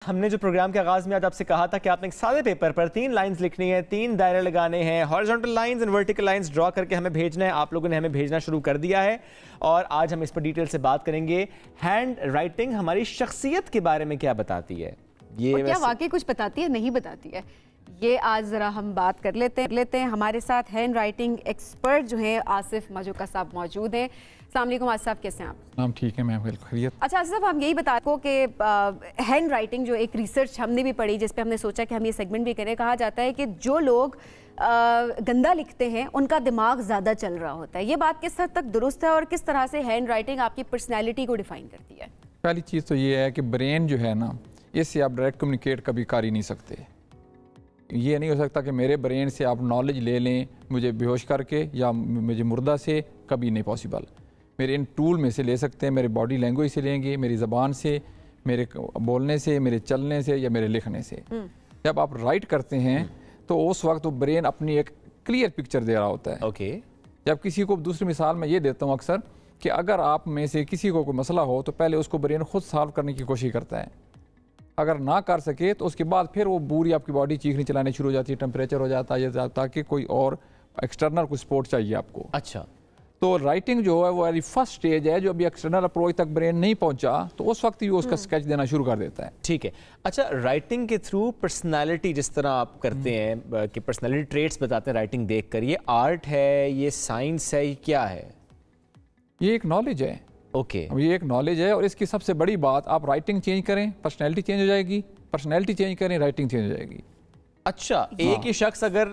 हमने जो प्रोग्राम के आगाज में आज आपसे कहा था कि आपने एक सादे पेपर पर 3 लाइंस लिखनी है, 3 दायरे लगाने हैं, horizontal lines and vertical lines draw करके हमें भेजना है। आप लोगों ने हमें भेजना शुरू कर दिया है और आज हम इस पर डिटेल से बात करेंगे। हैंड राइटिंग हमारी शख्सियत के बारे में क्या बताती है? ये क्या वाकई कुछ बताती है, नहीं बताती है, ये आज ज़रा हम बात कर लेते हैं। हमारे साथ हैंड राइटिंग एक्सपर्ट जो है आसिफ मजूका साहब मौजूद हैं। अस्सलाम वालेकुम आसिफ साहब, कैसे हैं आप? नाम ठीक है मैम, खैरियत। अच्छा आसिफ साहब, हम यही बता को कि हैंड राइटिंग जो एक रिसर्च हमने भी पढ़ी, जिस पे हमने सोचा कि हम ये सेगमेंट भी करें। कहा जाता है कि जो लोग गंदा लिखते हैं उनका दिमाग ज़्यादा चल रहा होता है। ये बात किस हद तक दुरुस्त है और किस तरह से हैंड राइटिंग आपकी पर्सनैलिटी को डिफाइन करती है? पहली चीज़ तो ये है कि ब्रेन जो है ना, इससे आप डायरेक्ट कम्युनिकेट कभी कर ही नहीं सकते। ये नहीं हो सकता कि मेरे ब्रेन से आप नॉलेज ले लें मुझे बेहोश करके या मुझे मुर्दा से, कभी नहीं पॉसिबल। मेरे इन टूल में से ले सकते हैं, मेरे बॉडी लैंग्वेज से लेंगे, मेरी ज़बान से, मेरे बोलने से, मेरे चलने से या मेरे लिखने से। जब आप राइट करते हैं तो उस वक्त वो ब्रेन अपनी एक क्लियर पिक्चर दे रहा होता है। ओके। जब किसी को दूसरी मिसाल मैं ये देता हूँ अक्सर कि अगर आप में से किसी को कोई मसला हो तो पहले उसको ब्रेन खुद सॉल्व करने की कोशिश करता है। अगर ना कर सके तो उसके बाद फिर वो पूरी आपकी बॉडी चीखनी चलानी शुरू हो जाती है, टेम्परेचर हो जाता है, ताकि कोई और एक्सटर्नल कोई सपोर्ट चाहिए आपको। अच्छा, तो राइटिंग जो है वो वाली फर्स्ट स्टेज है, जो अभी एक्सटर्नल अप्रोच तक ब्रेन नहीं पहुंचा तो उस वक्त ही वो उसका स्केच देना शुरू कर देता है। ठीक है। अच्छा, राइटिंग के थ्रू पर्सनालिटी जिस तरह आप करते हैं कि पर्सनालिटी ट्रेट्स बताते हैं राइटिंग देखकर, ये आर्ट है, ये साइंस है, ये क्या है? ये एक नॉलेज है। ओके। ये एक नॉलेज है और इसकी सबसे बड़ी बात, आप राइटिंग चेंज करें पर्सनैलिटी चेंज हो जाएगी, पर्सनैलिटी चेंज करें राइटिंग चेंज हो जाएगी। अच्छा, एक ही शख्स अगर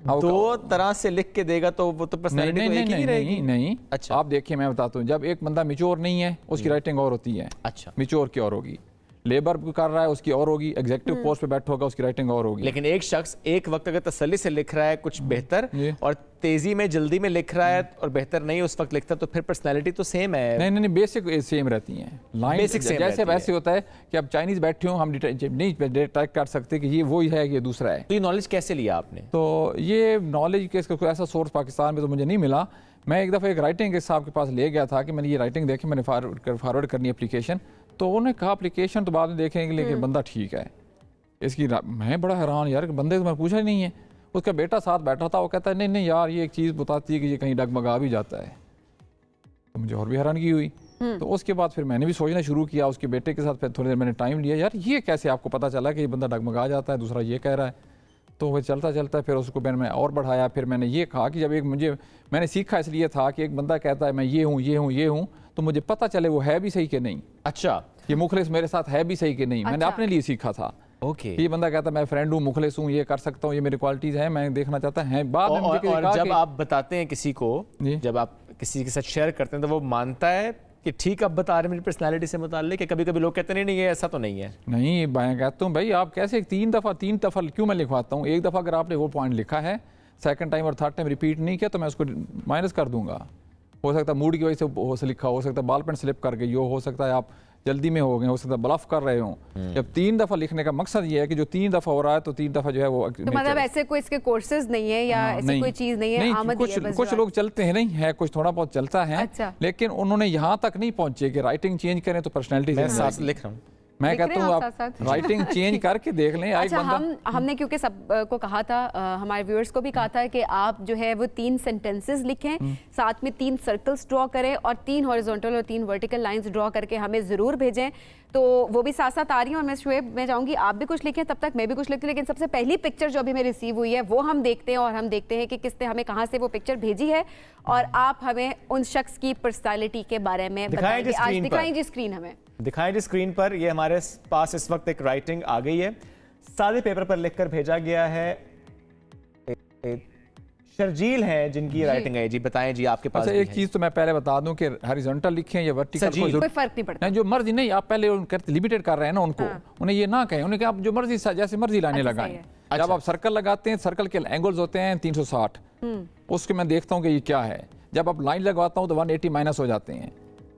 दो तरह से लिख के देगा तो वो तो पर्सनैलिटी तो एक ही रहेगी? नहीं। अच्छा, आप देखिए, मैं बताता हूँ, जब एक बंदा मैच्योर नहीं है उसकी राइटिंग और होती है। अच्छा, मैच्योर की और होगी, लेबर कर रहा है उसकी और होगी, एग्जीक्यूटिव पोस्ट पे बैठा होगा उसकी राइटिंग और होगी। लेकिन एक शख्स एक वक्त अगर तसल्ली से लिख रहा है कुछ बेहतर और तेजी में जल्दी में लिख रहा है और बेहतर नहीं उस वक्त लिखता, तो फिर पर्सनैलिटी तो सेम है? नहीं, बेसिक सेम रहती हैं, लाइन बेसिक सेम जैसे वैसे होता है कि अब चाइनीज बैठे हो, हम नहीं डिटेक्ट कर सकते कि ये वही है, ये दूसरा है। तो ये नॉलेज कैसे लिया आपने? तो ये नॉलेज के कोई ऐसा सोर्स पाकिस्तान में तो मुझे नहीं मिला। मैं एक दफ़ा एक राइटिंग के साहब के पास ले गया था कि मैंने ये राइटिंग देखी, मैंने फॉरवर्ड करनी एप्लीकेशन, तो उन्होंने कहा एप्लीकेशन तो बाद में देखेंगे लेकिन बंदा ठीक है इसकी। मैं बड़ा हैरान यार, बंदे को मैं पूछा ही नहीं है। उसका बेटा साथ बैठा था, वो कहता है नहीं यार ये एक चीज़ बताती है कि ये कहीं डगमगा भी जाता है। तो मुझे और भी हैरानगी हुई। तो उसके बाद फिर मैंने भी सोचना शुरू किया उसके बेटे के साथ। फिर थोड़ी देर मैंने टाइम लिया, यार ये कैसे आपको पता चला कि ये बंदा डगमगा जाता है, दूसरा ये कह रहा है। तो वह चलता फिर उसको मैंने और बढ़ाया। फिर मैंने ये कहा कि जब मैंने सीखा इसलिए था कि एक बंदा कहता है मैं ये हूँ, तो मुझे पता चले वो है भी सही कि नहीं। अच्छा, ये मुखलिस मेरे साथ है भी सही कि नहीं। मैंने अपने लिए सीखा था। ओके। ये बंदा कहता मैं फ्रेंड हूँ, मुखलिस हूँ, ये कर सकता हूँ, ये मेरी क्वालिटीज हैं, मैं देखना चाहता है। बाद में और जब आप बताते हैं किसी को, जब आप किसी के साथ शेयर करते हैं तो वो मानता है कि ठीक आप बता रहे हैं मेरी पर्सनैलिटी से मुताल्लिक? कि कभी कभी लोग कहते नहीं ये ऐसा तो नहीं है? नहीं, मैं कहता हूँ भाई आप कैसे तीन दफ़ा क्यों मैं लिखवाता हूँ। एक दफ़ा अगर आपने वो पॉइंट लिखा है, सेकंड टाइम और थर्ड टाइम रिपीट नहीं किया तो मैं उसको माइनस कर दूंगा। हो सकता है मूड की वजह से लिखा हो सकता है बाल पेन स्लिप कर गई हो सकता है आप जल्दी में हो गए, हो सकता है ब्लफ कर रहे हो। जब 3 दफ़ा लिखने का मकसद ये है कि जो 3 दफ़ा हो रहा है तो 3 दफ़ा जो है वो तो मतलब ऐसे कोई इसके कोर्सेज नहीं है या ऐसी कोई चीज़ नहीं है? कुछ लोग चलते हैं, नहीं है, कुछ थोड़ा बहुत चलता है। अच्छा। लेकिन उन्होंने यहाँ तक नहीं पहुंचे कि राइटिंग चेंज करें तो पर्सनैलिटी लिख रहा हूँ। मैं कहता हूँ आप राइटिंग चेंज करके देख लें। अच्छा, हमने क्योंकि सबको कहा था, हमारे व्यूअर्स को भी कहा था कि आप जो है वो 3 सेंटेंसेस लिखें, साथ में 3 सर्कल्स ड्रॉ करें और 3 हॉरिजॉन्टल और 3 वर्टिकल लाइंस ड्रॉ करके हमें ज़रूर भेजें। तो वो भी साथ साथ आ रही हैं और मैं शुएब मैं चाहूँगी आप भी कुछ लिखें, तब तक मैं भी कुछ लिखती हूँ। लेकिन सबसे पहली पिक्चर जो अभी मैं रिसीव हुई है वो हम देखते हैं और हम देखते हैं कि किसने हमें कहाँ से वो पिक्चर भेजी है और आप हमें उन शख्स की पर्सनैलिटी के बारे में बताएंगे। आज दिखाएं जी स्क्रीन, हमें दिखाएं जी स्क्रीन पर। ये हमारे पास इस वक्त एक राइटिंग आ गई है, सादे पेपर पर लिखकर भेजा गया है। शर्जील है जिनकी राइटिंग है। जी बताएं जी, आपके पास। अच्छा, एक चीज तो मैं पहले बता दूं कि हॉरिजॉन्टल लिखें या वर्टिकल कोई फर्क नहीं पड़ता। जो मर्जी, नहीं आप पहले लिमिटेड कर रहे हैं ना उनको। उन्हें ये ना कहें, उन्हें कहा आप जो मर्जी जैसे मर्जी लाने लगाएं। जब आप सर्कल लगाते हैं, सर्कल के एंगल्स होते हैं 360, उसके मैं देखता हूँ कि ये क्या है। जब आप लाइन लगवाता हूँ तो 180 माइनस हो जाते हैं,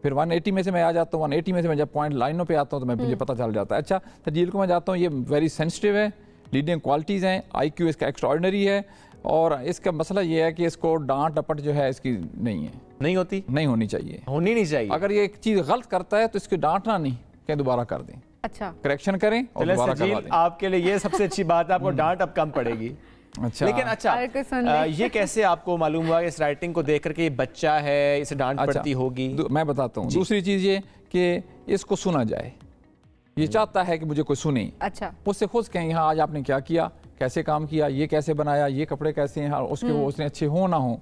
फिर 180 में से मैं आ जाता हूँ, 180 में से मैं जब पॉइंट लाइनों पे आता हूँ तो मुझे पता चल जाता है। अच्छा, तर्जील को मैं जाता हूँ, ये वेरी सेंसिटिव है, लीडिंग क्वालिटीज़ हैं, IQ इसका एक्स्ट्राऑर्डिनरी है और इसका मसला ये है कि इसको डांट डपट जो है इसकी नहीं होनी चाहिए। होनी नहीं चाहिए। अगर ये एक चीज़ गलत करता है तो इसको डांटना नहीं, कहीं दोबारा कर दें। अच्छा, करेक्शन करें और चलें दोबारा सजील, करवा दें। आपके लिए ये सबसे अच्छी बात है, आपको डांट अब कम पड़ेगी। अच्छा, लेकिन अच्छा हर कोई सुन ले। ये कैसे आपको मालूम हुआ इस राइटिंग को देख करके ये बच्चा है, इसे डांट पड़ती होगी? मैं बताता हूँ। दूसरी चीज़ ये कि इसको सुना जाए, ये चाहता है कि मुझे कोई सुने। अच्छा, उससे खुद कहें हाँ आज आपने क्या किया, कैसे काम किया, ये कैसे बनाया, ये कपड़े कैसे हैं, उसके वो उसने अच्छे हो ना हो,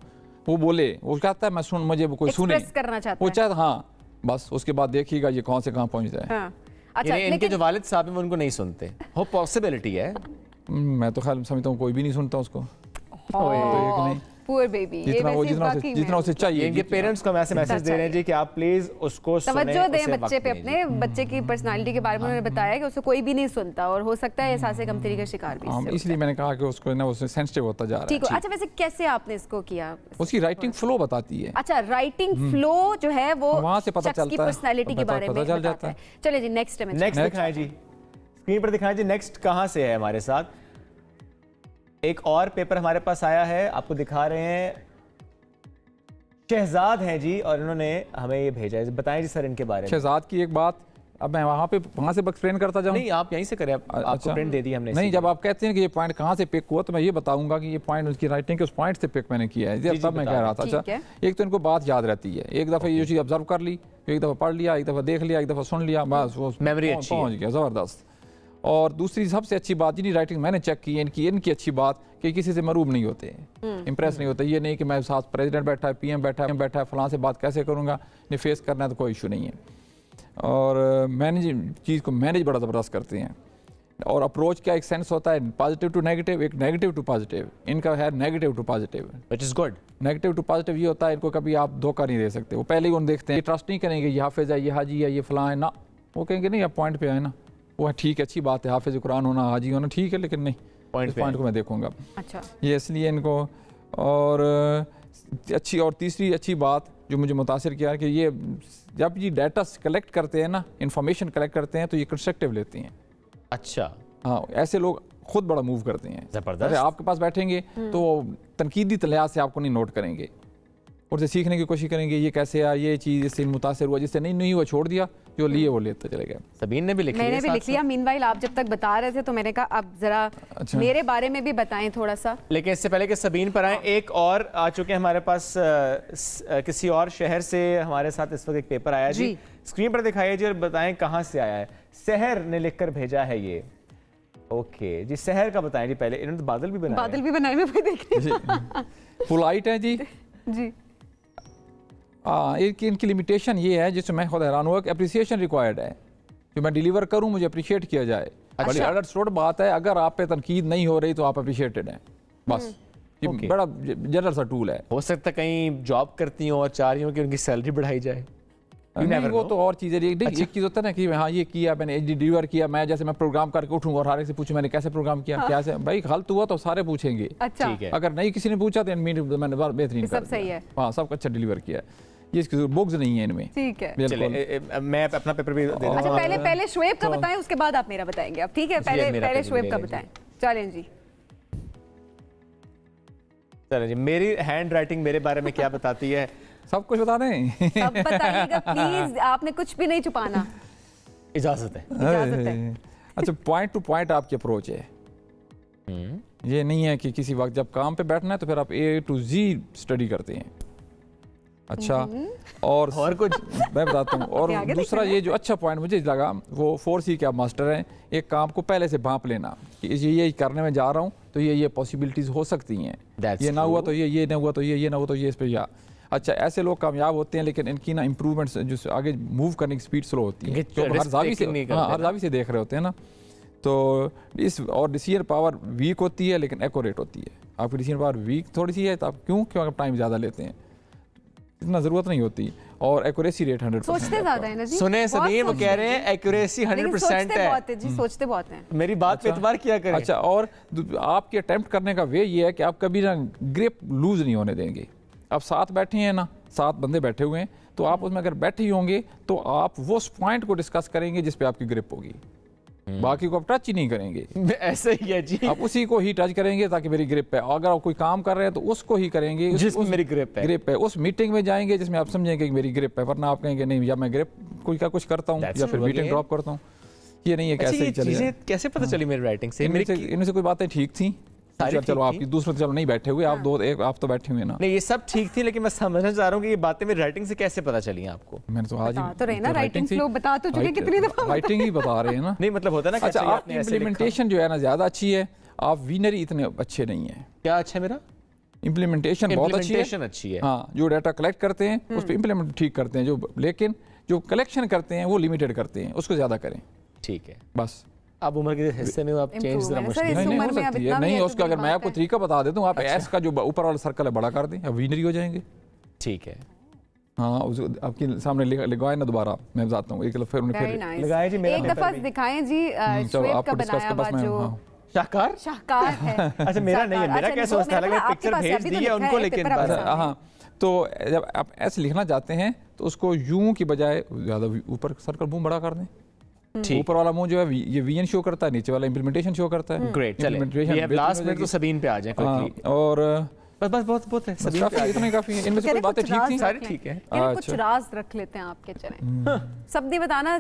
वो बोले, वो कहता है मैं सुन, मुझे कोई सुने, एक्सप्रेस करना चाहता वो है। चाहता हाँ, बस उसके बाद देखिएगा ये कौन से कहाँ पहुँच जाए। हाँ। अच्छा, यानी इनके लेकिन जो वालिद साहब हैं वो उनको नहीं सुनते, वो पॉसिबिलिटी है। मैं तो ख्याल समझता हूँ कोई भी नहीं सुनता उसको, पुअर बेबी, जितना उसे चाहिए। इनके पेरेंट्स को हम ऐसे मैसेज दे रहे हैं जी कि आप प्लीज उसको तवज्जो दें उसे बच्चे वक्त पे, दीजिए। अपने बच्चे की पर्सनालिटी के बारे में उन्होंने बताया कि उसे कोई भी नहीं सुनता और हो सकता है एहसास कमतरी का शिकार भी इससे इसलिए मैंने कहा कि उसको ना उससे सेंसिटिव होता जा रहा है। ठीक है। अच्छा, वैसे कैसे आपने इसको किया? उसकी राइटिंग फ्लो बताती है। अच्छा, राइटिंग फ्लो जो है वो वहाँ से पता शख्स की चलता है, पर्सनालिटी के बारे में पता चल बताता जाता है। चलिए जी, नेक्स्ट नेक्स्ट दिखाएं जी, स्क्रीन पर दिखाएं जी। नेक्स्ट कहां से है हमारे साथ? एक और पेपर हमारे पास आया है, आपको दिखा रहे हैं। शहजाद हैं जी और इन्होंने हमें ये भेजा है। बताएं जी सर इनके बारे में। शहजाद की एक बात, अब मैं वहाँ से एक्सप्लेन करता जाऊँ? नहीं, आप यहीं से करें, आपको प्रिंट दे दी हमने। नहीं, जब आप कहते हैं कि ये पॉइंट कहाँ से पिक हुआ तो मैं ये बताऊंगा कि ये पॉइंट उसकी राइटिंग के उस पॉइंट से पिक मैंने किया है। तब मैं कह रहा था। अच्छा, एक तो इनको बात याद रहती है, एक दफ़ा ये चीज़ ऑब्जर्व कर ली, एक दफ़ा पढ़ लिया, एक दफ़ा देख लिया, एक दफ़ा सुन लिया, बस वो मेमोरी पहुँच गया, ज़बरदस्त। और दूसरी सबसे अच्छी बात जिन्हीं राइटिंग मैंने चेक की है इनकी अच्छी बात कि किसी से मरूब नहीं होते, इंप्रेस नहीं होते। ये नहीं कि मैं साथ प्रेसिडेंट बैठा है, पीएम बैठा है, फलां से बात कैसे करूँगा, नहीं फेस करना है तो कोई इशू नहीं है। और मैनेज चीज़ को मैनेज बड़ा ज़बरदस्त करते हैं। और अप्रोच का एक सेंस होता है पॉजिटिव टू नेगेटिव, एक नेगेटिव टू पॉजिटिव, इनका है negative to positive, which is good. Negative to positive ये होता है इनको कभी आप धोखा नहीं दे सकते। वो पहले ही उन्हें देखते हैं, ये ट्रस्ट नहीं करेंगे ये हाफिज़ है, ये हाजी है, ये फलां है ना, वो कहेंगे नहीं आप पॉइंट पे आए ना, वो है ठीक है, अच्छी बात है, हाफिज़ कुरान होना, हाजी होना ठीक है, लेकिन नहीं पॉइंट को मैं देखूंगा। अच्छा, ये इसलिए इनको। और अच्छी और तीसरी अच्छी बात जो मुझे मुतासिर किया कि ये जब ये डाटा कलेक्ट करते हैं ना, इंफॉर्मेशन कलेक्ट करते हैं तो ये कंस्ट्रक्टिव लेते हैं। अच्छा, हाँ, ऐसे लोग खुद बड़ा मूव करते हैं। जबरदस्त। अरे आपके पास बैठेंगे तो तनकीदी लिहाज से आपको नहीं नोट करेंगे, उनसे सीखने की कोशिश करेंगे, ये कैसे आया, ये चीज़ इससे मुतासिर हुआ, जिससे नहीं हुआ छोड़ दिया, जो लिए वो लेते चले गए। सबीन ने भी लिख लिया, मैंने भी लिख लिया। मीनवाइल आप जब तक बता रहे थे तो मैंने कहा अब जरा मेरे बारे में भी बताएं थोड़ा सा। लेकिन इससे पहले कि सबीन पर आए, एक और आ चुके हैं हमारे पास, किसी और शहर से हमारे साथ इस वक्त एक पेपर आया जी। स्क्रीन पर दिखाइए जी और बताएं कहाँ से आया है। शहर ने लिखकर भेजा है ये। ओके जी, शहर का बताएं जी पहले। इन्होंने तो बादल भी बनाए, मैं वही देख रही हूं। पोलाइट है जी। जी, इनकी लिमिटेशन ये है जिससे मैं खुद हैरान हुआ कि अप्रिसिएशन रिक्वायर्ड है, जो मैं डिलीवर करूं मुझे अप्रिशिएट किया जाए। बड़ी अंडरस्टूड बात है, अगर आप पे तनकीद नहीं हो रही तो आप अप्रिशिएटेड हैं, बस। ये बड़ा जनरल सा टूल है। हो सकता है कहीं जॉब करती हो और चाह रही हो कि उनकी सैलरी बढ़ाई जाए। नहीं, वो तो और चीज़ है। एक चीज़ होता है ना कि हाँ ये किया मैंने, डिलीवर किया, मैं जैसे मैं प्रोग्राम करके उठूंगा और हर एक से पूछूं मैंने कैसे प्रोग्राम किया, कैसे भाई गलत हुआ तो सारे पूछेंगे। अच्छा, ठीक है। अगर नहीं किसी ने पूछा तो मैंने बेहतरीन सब सही है, हाँ सब अच्छा डिलीवर किया। ये बुक्स नहीं है इनमें। ठीक है, चलिए मैं अपना पेपर भी दे देता हूं। अच्छा, पहले शुएब का बताएं, उसके बाद आप मेरा बताएंगे। अब ठीक है, पहले शुएब का बताएं। चलें जी, चलें जी। मेरी हैंड राइटिंग मेरे बारे में क्या बताती है? सब कुछ बता दें। सब बताइएगा प्लीज, आपने कुछ भी नहीं छुपाना। इजाजत है, इजाजत है। अच्छा, पॉइंट टू पॉइंट आपकी अप्रोच है। ये नहीं है कि किसी वक्त जब काम पे बैठना है तो फिर आप A to Z स्टडी करते हैं। अच्छा, और कुछ मैं बताता हूँ। और दूसरा ये जो अच्छा पॉइंट मुझे लगा वो 4C के आप मास्टर हैं। एक काम को पहले से भांप लेना कि ये करने में जा रहा हूँ तो ये पॉसिबिलिटीज हो सकती हैं, ये ना हुआ तो ये ना हुआ तो ये ना हुआ तो ये इस पर या। अच्छा, ऐसे लोग कामयाब होते हैं, लेकिन इनकी ना इंप्रूवमेंट्स जो आगे मूव करने की स्पीड स्लो होती है, तो हर जावी से देख रहे होते हैं ना, तो इस और डिसीजन पावर वीक होती है लेकिन एक्यूरेट होती है। आपकी डिसीजन पावर वीक थोड़ी सी है तो आप क्यों आप टाइम ज़्यादा लेते हैं, इतना ज़रूरत नहीं होती। और एक्यूरेसी रेट 100%। सोचते ज़्यादा है ना जी। सुने सभी वो कह रहे हैं एक्यूरेसी 100% है जी, सोचते बहुत हैं। मेरी बात पे इतबार किया करें। अच्छा, और आपके अटेम्प्ट करने का वे ये है कि आप कभी ना ग्रिप लूज नहीं होने देंगे। आप साथ बैठे हैं ना, 7 बंदे बैठे हुए हैं, तो आप उसमें अगर बैठे ही होंगे तो आप वो पॉइंट को डिस्कस करेंगे जिस पे आपकी ग्रिप होगी, बाकी को आप टच ही नहीं करेंगे। ऐसे ही है जी, आप उसी को ही टच करेंगे ताकि मेरी ग्रिप है। अगर आप कोई काम कर रहे हैं तो उसको ही करेंगे जिसमें मेरी ग्रिप है। उस मीटिंग में जाएंगे जिसमें आप समझेंगे कि मेरी ग्रिप है, वरना आप कहेंगे नहीं या मैं ग्रिप कोई का कुछ करता हूँ या फिर मीटिंग ड्रॉप करता हूँ। ये नहीं है अच्छा, कैसे ये ही चले चीजें कैसे पता चली मेरी राइटिंग से? इनमें से कोई बातें ठीक थी, चलो आपकी दूसरे चलो नहीं बैठे हुए, आप तो बैठे हुए ना। नहीं, ये सब ठीक थी, लेकिन मैं समझना चाह रहा हूँ कि ये बातें मेरी राइटिंग से कैसे पता चली आपको? मैंने तो आज तो रहे ना, राइटिंग फ्लो बता तो चुके कितनी दफा, राइटिंग ही बता रहे हैं ना। नहीं मतलब होता है ना, अच्छा आपकी इम्प्लीमेंटेशन जो है ना ज्यादा अच्छी है, आप विनरी इतने अच्छे नहीं है। क्या अच्छा है मेरा? इम्प्लीमेंटेशन बहुत अच्छी है। हाँ, जो डाटा कलेक्ट करते हैं उस पर इम्प्लीमेंट ठीक करते हैं, लेकिन जो कलेक्शन करते हैं वो लिमिटेड करते हैं, उसको ज्यादा करें। ठीक है, बस अब उम्र के हिस्से में आप चेंज जरा मुश्किल नहीं हो सकती है। नहीं, उसका अगर मैं आपको तरीका बता देता हूँ, आप एस का जो ऊपर वाला सर्कल है बड़ा कर दें, अब विनरी हो जाएंगे। ठीक है, हाँ, आपके सामने लगाए ना, दोबारा मैं बताता हूँ, एक फिर लगाए जी, मेरा एक दफा दिखाएं जी, श्वेत का बनाया हुआ जो शाहकार है। अच्छा मेरा नहीं है, मेरा क्या सोचता है, पिक्चर भेज दी है उनको, लेकिन हाँ, तो जब आप ऐसे लिखना चाहते हैं तो उसको यूं की बजाय ज्यादा ऊपर सर्कल मुंह बड़ा कर दें। ऊपर वाला मुंह जो है ये वीएन शो करता है, नीचे वाला इंप्लीमेंटेशन शो करता है। ग्रेट, चलिए लास्ट में तो सबीन पे आ जाए क्विकली। और बस बहुत है, सबीन काफी, इतना ही काफी है। इनमें से कोई बातें ठीक थी, सारी ठीक है। कुछ राज रख लेते हैं आपके, चलें सब नहीं बताना।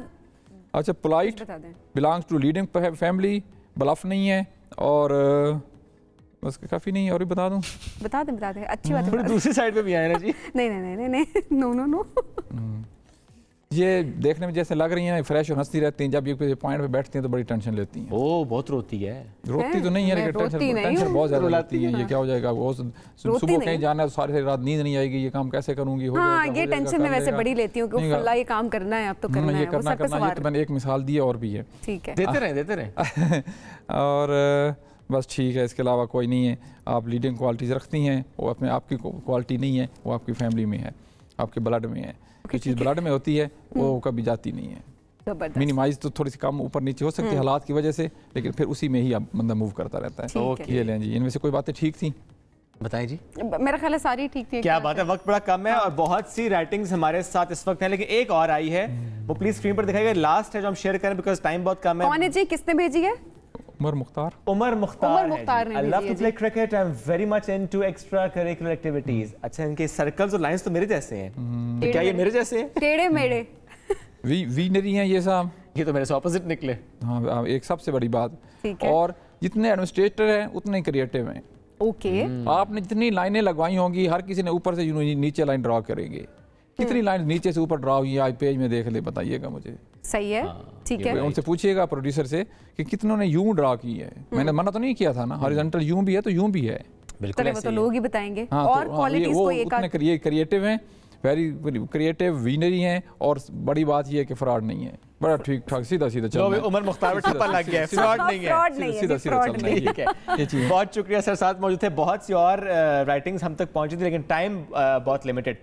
अच्छा, polite, belongs to leading family, bluff नहीं है, और बस काफी नहीं है, और भी बता दूं? बता दें, अच्छी बात है। दूसरी साइड पे भी आए ना जी। नहीं, नो। ये देखने में जैसे लग रही हैं फ्रेश और हंसती रहती हैं, जब ये पॉइंट पे बैठती हैं तो बड़ी टेंशन लेती हैं। ओह, बहुत रोती है। रोती तो नहीं है, लेकिन टेंशन बहुत ज्यादा लेती है। ये क्या हो जाएगा, वो सुबह कहीं जाना है तो सारी रात नींद नहीं आएगी, ये काम कैसे करूंगी, हो जाएगा। ये टेंशन मैं वैसे बड़ी लेती हूँ कि फुल्ला ये काम करना है, अब तो करना है, ये करना ये तो मैंने एक मिसाल दी और भी है। ठीक है, देते रहे। और बस ठीक है, इसके अलावा कोई नहीं है। आप लीडिंग क्वालिटीज रखती हैं, वो अपने आपकी क्वालिटी नहीं है, वो आपकी फैमिली में है, आपके ब्लड में है। कोई चीज़ ब्लड में होती है वो कभी जाती नहीं है। मिनिमाइज तो थोड़ी सी कम ऊपर नीचे हो सकती है हालात की वजह से, लेकिन फिर उसी में ही आप बंदा मूव करता रहता है। ओके, ये लें जी, इनमें से कोई बातें ठीक थी? बताएं जी। मेरा ख्याल है सारी ठीक थी। क्या बात है, वक्त बड़ा कम है और बहुत सी राइटिंग्स हमारे साथ इस वक्त हैं, लेकिन एक और आई है, वो प्लीज स्क्रीन पर दिखाइएगा। लास्ट है जो हम शेयर करें, बिकॉज टाइम बहुत कम है। कौन है जी, किसने भेजी है? उमर मुख्तार ने। I love to play cricket. I'm very much into extracurricular activities. अच्छा, इनके सर्कल्स और लाइंस तो मेरे जैसे हैं। तो क्या ये मेरे जैसे हैं? टेढ़े मेढ़े। विनरी हैं ये साहब। ये तो मेरे से ऑपोजिट निकले। हाँ, एक सबसे बड़ी बात। और जितने एडमिनिस्ट्रेटर हैं उतने क्रिएटिव हैं। ओके, आपने जितनी लाइनें लगवाई होंगी, हर किसी ने ऊपर से नीचे लाइन ड्रा करेंगे। कितनी लाइन नीचे से ऊपर ड्रा हुई है, आज पेज में देख ले, बताइएगा मुझे। सही है, ठीक है। उनसे पूछिएगा प्रोड्यूसर से कि कितनों ने यूं ड्रा की है। मैंने मना तो नहीं किया था ना, हॉरिजॉन्टल यूं भी है तो यूं भी है। बिल्कुल वो तो लोग ही बताएंगे। हाँ, और क्वालिटीज को एक उतने क्रिएटिव हैं, वेरी क्रिएटिव, विनरी हैं, और बड़ी बात ये है कि फ्रॉड नहीं है, बड़ा ठीक ठाक सीधा चल रहा है। उमर मुख्तार पे ठप्पा लग गया है, फ्रॉड नहीं है, सीधा चल रहा है। ठीक है, ये चीज। बहुत शुक्रिया सर, साथ मौजूद थे। बहुत सी और राइटिंग्स हम तक पहुंची थी, लेकिन टाइम बहुत लिमिटेड था।